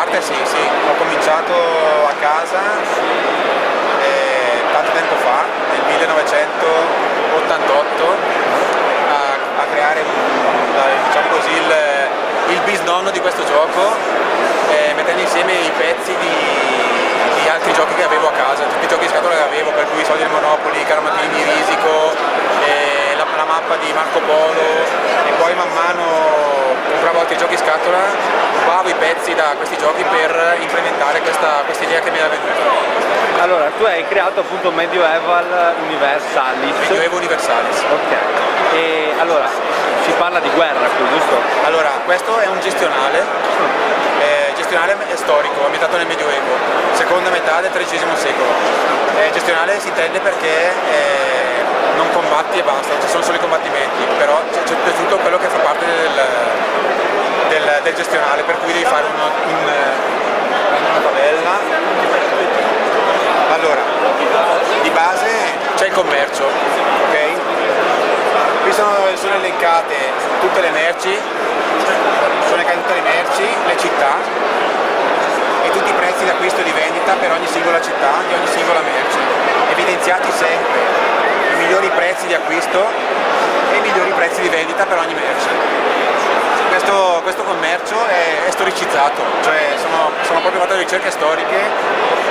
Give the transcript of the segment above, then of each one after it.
parte sì, ho cominciato a casa tanto tempo fa, nel 1988, a creare diciamo così, il bisnonno di questo gioco, mettendo insieme i pezzi di altri giochi che avevo a casa, tutti i giochi di scatola che avevo, per cui i soldi del Monopoli, Caramatini di Risico, la mappa di Marco Polo, e poi man mano compravo altri giochi in scatola, rubavo i pezzi da questi giochi per implementare questa idea che mi era venuta. Allora, tu hai creato appunto Medieval Universalis. Medioevo Universalis. Ok. E allora, si parla di guerra qui, giusto? Allora, questo è un gestionale storico, ambientato nel Medioevo, seconda metà del XIII secolo. Gestionale si intende perché non combatti e basta, non ci sono solo i combattimenti, però c'è tutto quello che fa parte del gestionale, per cui devi fare una tabella. Allora, di base c'è il commercio, ok? Qui sono elencate tutte le merci, le città e tutti i prezzi di acquisto e di vendita per ogni singola città, di ogni singola merce, evidenziati sempre i migliori prezzi di acquisto e i migliori prezzi di vendita per ogni merce. Questo commercio è storicizzato, cioè sono proprio fatte ricerche storiche,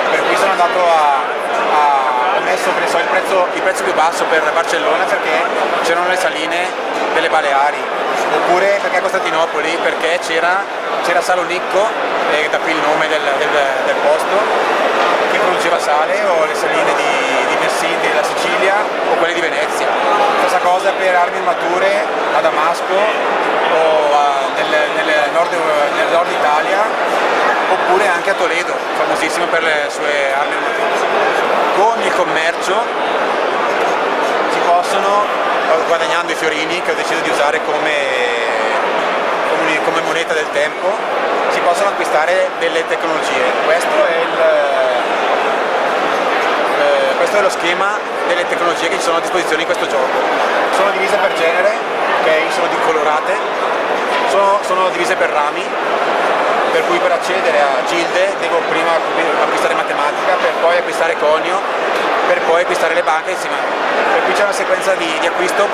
per cui sono andato ho messo il prezzo più basso per Barcellona perché c'erano le saline delle Baleari, oppure perché a Costantinopoli perché c'era Salonicco, da qui il nome del posto, che produceva sale, o le saline di Messina, della Sicilia, o quelle di Venezia. Stessa cosa per armi e armature a Damasco o nel nord Italia, oppure anche a Toledo, famosissimo per le sue armi e armature. Con il commercio si possono, guadagnando i fiorini che ho deciso di usare come moneta del tempo, si possono acquistare delle tecnologie. Questo è lo schema delle tecnologie che ci sono a disposizione in questo gioco. Sono divise per genere, ok? Sono colorate, sono divise per rami, per cui per accedere a gilde devo prima acquistare matematica, per poi acquistare conio, per poi acquistare le banche insieme. Per cui c'è una sequenza di acquisto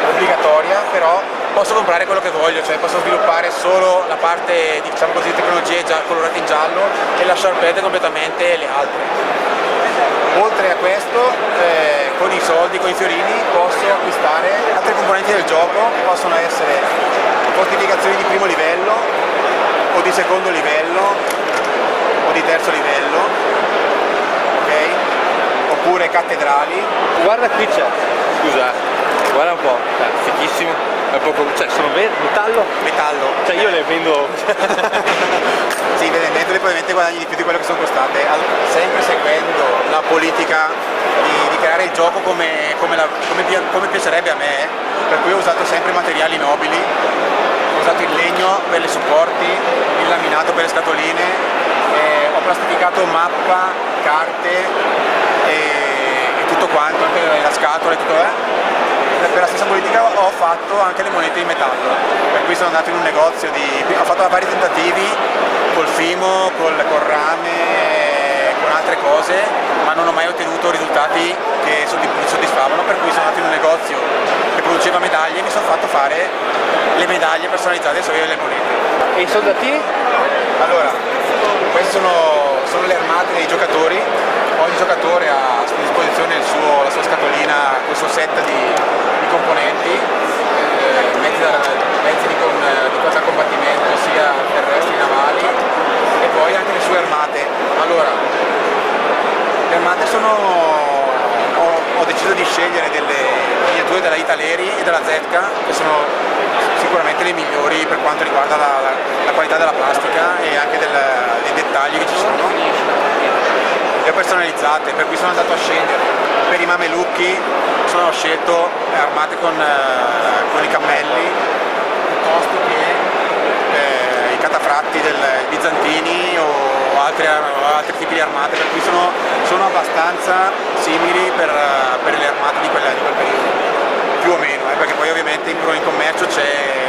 obbligatoria, però posso comprare quello che voglio, cioè posso sviluppare solo la parte, diciamo così, di tecnologie già colorate in giallo e lasciar perdere completamente le altre. Oltre a questo, con i soldi, con i fiorini, posso acquistare altre componenti del gioco, che possono essere fortificazioni di primo livello, o di secondo livello, o di terzo livello, ok? Oppure cattedrali. Guarda qui c'è, scusa, guarda un po', fichissimo, è proprio, cioè sono metallo? Metallo. Cioè io le vendo. Sì, vendendole probabilmente guadagni di più di quello che sono costate, sempre seguendo la politica di creare il gioco come piacerebbe a me, per cui ho usato sempre materiali nobili, ho usato il legno per le supporti, il laminato per le scatoline, ho plastificato mappa, carte e tutto quanto, anche la scatola e tutto. Per la stessa politica ho fatto anche le monete in metallo, per cui sono andato in un negozio, ho fatto vari tentativi col fimo, col rame, con altre cose, ma non ho mai ottenuto risultati che soddisfavano, per cui sono andato in un negozio che produceva medaglie e mi sono fatto fare le medaglie personalizzate solo le monete. E i soldatini? Allora, queste sono le armate dei giocatori, ogni giocatore ha a disposizione la sua scatolina, il suo set di componenti, mezzi di combattimento sia terrestri, navali, e poi anche le sue armate. Allora, le armate ho deciso di scegliere delle miniature della Italeri e della Zetka, che sono sicuramente le migliori per quanto riguarda la qualità della plastica e anche dei dettagli che ci sono. Le ho personalizzate, per cui sono andato a scegliere. Per i mamelucchi ho scelto armate con i cammelli, piuttosto che i catafratti bizantini o altri tipi di armate, per cui sono abbastanza simili per le armate di quel periodo, più o meno, perché poi ovviamente in commercio c'è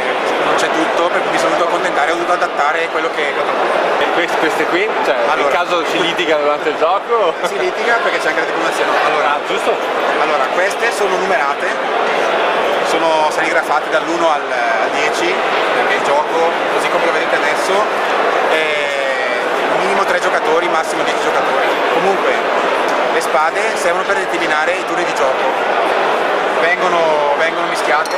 non c'è tutto, per cui mi sono dovuto accontentare, ho dovuto adattare quello che ho trovato. E queste qui, cioè Allora, in caso si litigano durante il gioco? Si litiga perché c'è anche la tripulazione. Allora, Giusto? allora, queste sono numerate, sono serigrafate dall'1 al 10, perché il gioco, così come lo vedete adesso, è minimo 3 giocatori, massimo 10 giocatori. Comunque, le spade servono per determinare i turni di gioco. Vengono mischiati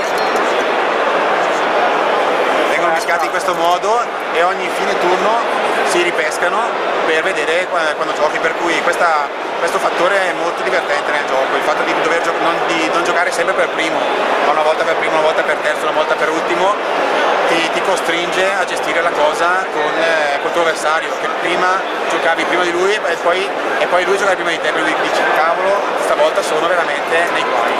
in questo modo e ogni fine turno si ripescano per vedere quando giochi, per cui questo fattore è molto divertente nel gioco, il fatto di non giocare sempre per primo, ma una volta per primo, una volta per terzo, una volta per ultimo, ti costringe a gestire la cosa con il tuo avversario, che prima giocavi prima di lui e poi lui giocava prima di te, per cui dici cavolo, stavolta sono veramente nei guai.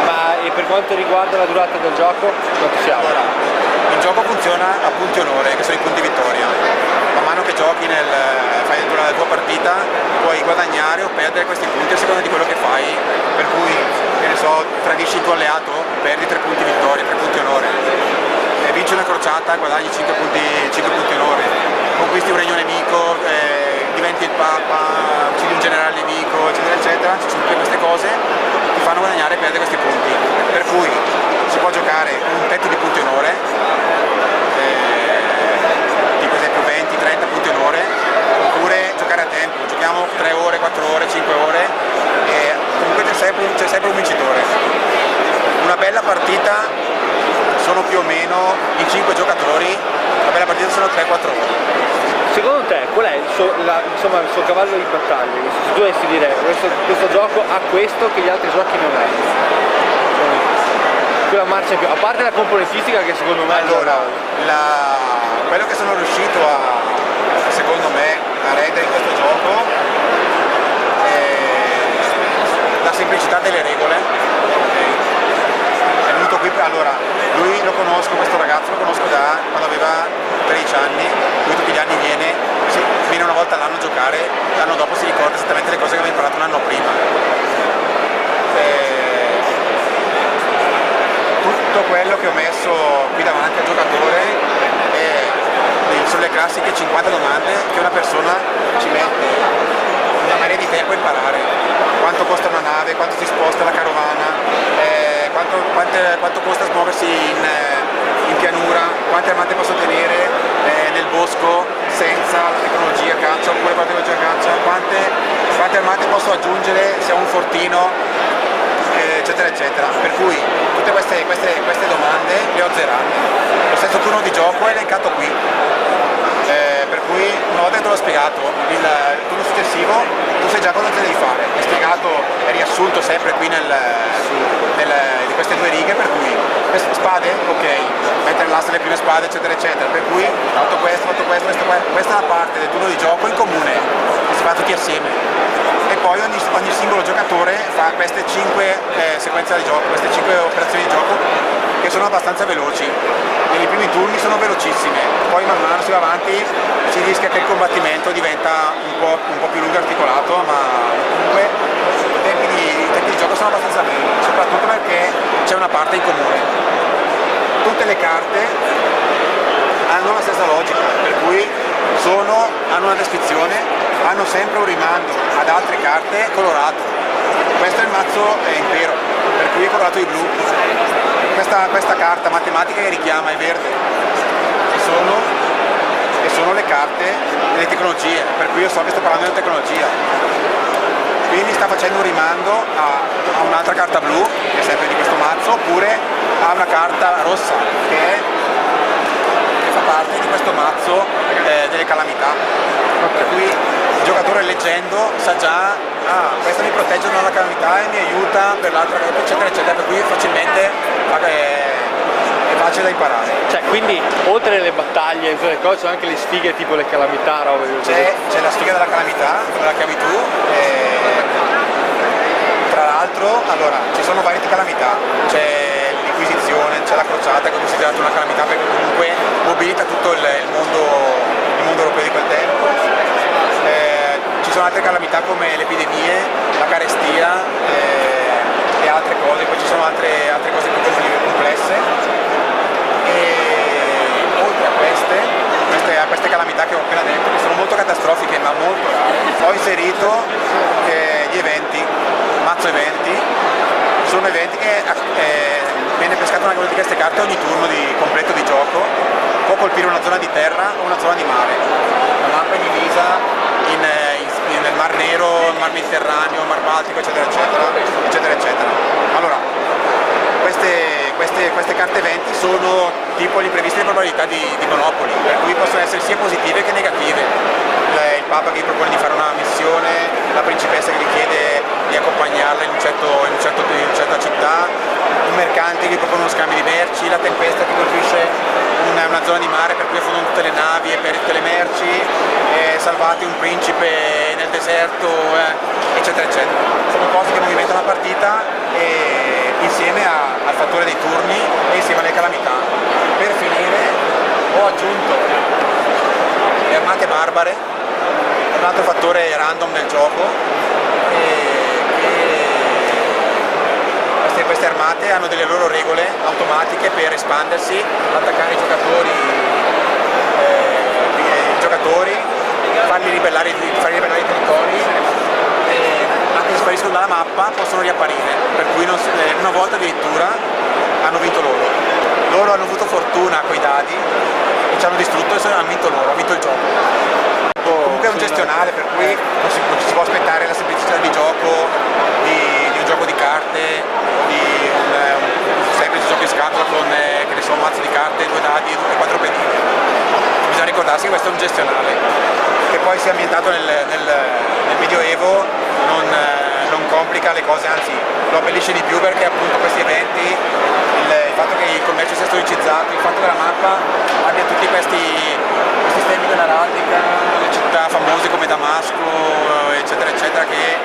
Ma e per quanto riguarda la durata del gioco, quanto siamo? Allora, il gioco funziona a punti onore, che sono i punti vittoria. Man mano che giochi fai durante la tua partita, puoi guadagnare o perdere questi punti a seconda di quello che fai. Per cui, che ne so, tradisci il tuo alleato, perdi 3 punti vittoria, 3 punti onore. Vinci una crociata, guadagni 5 punti onore. Conquisti un regno nemico, diventi il papa, uccidi un generale nemico, eccetera, eccetera. Ci sono tutte queste cose che ti fanno guadagnare e perdere questi punti. Per cui si può giocare con un tetto di punti onore, tipo esempio 20-30 punti onore, oppure giocare a tempo, giochiamo 3 ore, 4 ore, 5 ore e comunque c'è sempre un vincitore. Una bella partita sono più o meno in 5 giocatori, una bella partita sono 3-4 ore. Secondo te qual è il suo cavallo di battaglia? Se tu dovessi dire questo gioco ha questo che gli altri giochi non hanno. Quella marcia più, a parte la componentistica che secondo me allora quello che sono riuscito secondo me a rendere in questo gioco è la semplicità delle regole. È venuto qui, allora lui lo conosco, questo ragazzo lo conosco da quando aveva 13 anni, lui tutti gli anni viene una volta all'anno a giocare, l'anno dopo si ricorda esattamente le cose che aveva imparato un anno prima. Tutto quello che ho messo qui davanti al giocatore sono le classiche 50 domande che una persona ci mette una marea di tempo a imparare. Quanto costa una nave, quanto si sposta la carovana, quanto costa smuoversi in pianura, quante armate posso tenere nel bosco senza la tecnologia caccia oppure con la tecnologia caccia, quante armate posso aggiungere se ho un fortino, eccetera eccetera. Per cui tutte queste domande le ho azzerate. Lo stesso turno di gioco è elencato qui, per cui una volta che te l'ho spiegato il turno successivo tu sai già cosa te devi fare, è spiegato, è riassunto sempre qui di queste 2 righe, per cui queste spade, ok, mettere l'asse le prime spade eccetera eccetera, per cui fatto questo, questa è la parte del turno di gioco in comune che si fa tutti assieme. E poi ogni singolo giocatore fa queste 5 sequenze di gioco, queste 5 operazioni di gioco che sono abbastanza veloci. Nei primi turni sono velocissime, poi man mano si va avanti, si rischia che il combattimento diventa un po' più lungo e articolato, ma comunque i tempi di gioco sono abbastanza brevi, soprattutto perché c'è una parte in comune. Tutte le carte hanno la stessa logica, per cui hanno una descrizione, hanno sempre un rimando ad altre carte colorato. Questo è il mazzo impero, per cui è colorato di blu. Questa carta matematica che richiama è verde. E sono le carte delle tecnologie, per cui io so che sto parlando di tecnologia. Quindi sta facendo un rimando a un'altra carta blu, che è sempre di questo mazzo, oppure a una carta rossa, che fa parte di questo mazzo delle calamità. Per cui il giocatore leggendo sa già, questa mi protegge dalla calamità e mi aiuta per l'altra, eccetera eccetera, per cui facilmente è facile da imparare. Cioè, quindi oltre alle battaglie, le cose, sono anche le sfighe tipo le calamità, robe così. C'è la sfiga della calamità, come la chiami tu, tra l'altro allora ci sono varie calamità, c'è l'inquisizione, c'è la crociata che è considerata una calamità perché comunque mobilita tutto il mondo europeo di quel tempo. Ci sono altre calamità come le epidemie, la carestia e altre cose, poi ci sono altre cose più complesse. appena detto, che sono molto catastrofiche ma molto rare. Ho inserito gli eventi, mazzo eventi, sono eventi che viene pescata una di queste carte ogni turno di completo di gioco, può colpire una zona di terra o una zona di mare. La mappa è divisa nel Mar Nero, il Mar Mediterraneo, il Mar Baltico, eccetera, eccetera, eccetera, eccetera. Allora, queste carte eventi sono tipo l'imprevista di probabilità di Monopoli, per cui possono essere sia positive che negative. Il Papa che gli propone di fare una missione, la principessa che gli chiede di accompagnarla in una certa città, un mercante che gli propone uno scambio di merci, la tempesta che colpisce una zona di mare per cui affondano tutte le navi e per tutte le merci, salvate un principe nel deserto, eccetera, eccetera. Sono cose che movimentano la partita insieme al fattore dei turni e insieme alle calamità. Per finire ho aggiunto le armate barbare, un altro fattore random del gioco. Queste armate hanno delle loro regole automatiche per espandersi, attaccare i giocatori, farli ribellare i territori, e anche se spariscono dalla mappa possono riapparire, per cui una volta addirittura hanno vinto loro. Loro hanno avuto fortuna coi dadi e ci hanno distrutto e hanno vinto loro, hanno vinto il gioco. Comunque è un gestionale, per cui non si può aspettare la semplicità di gioco di un gioco di carte, di un semplice gioco in scatola con che ne so, un mazzo di carte, 2 dadi e 4 pedine. Bisogna ricordarsi che questo è un gestionale, che poi sia ambientato nel Medioevo non complica le cose, anzi lo abbellisce di più, perché appunto questi eventi, il fatto che il commercio sia storicizzato, il fatto che la mappa abbia tutti questi stemmi dell'araldica, le città famose come Damasco, eccetera, eccetera, che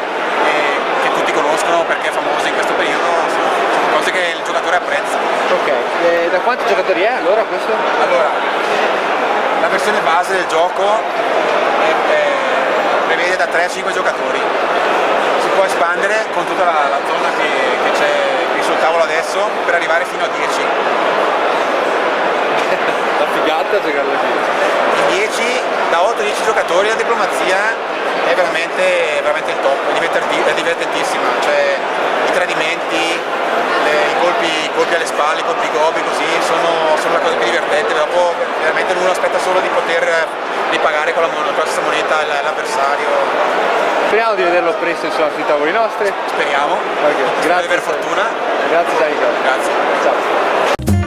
tutti conoscono perché è famosa in questo periodo, sono cose che il giocatore apprezza. Ok, da quanti giocatori è allora questo? Allora, la versione base del gioco prevede da 3 a 5 giocatori, si può espandere con tutta la zona che c'è qui sul tavolo adesso per arrivare fino a 10. La figata giocarlo lì. 10, da 8 a 10 giocatori la diplomazia è veramente il top, è divertentissima, cioè i tradimenti, i colpi alle spalle, i colpi gobi, così sono la cosa più divertente. Dopo veramente uno aspetta solo di poter ripagare con la stessa moneta l'avversario. Speriamo di vederlo presto sui tavoli nostri. Speriamo, Okay. Grazie. per fortuna. Grazie Gianni. Grazie. Ciao.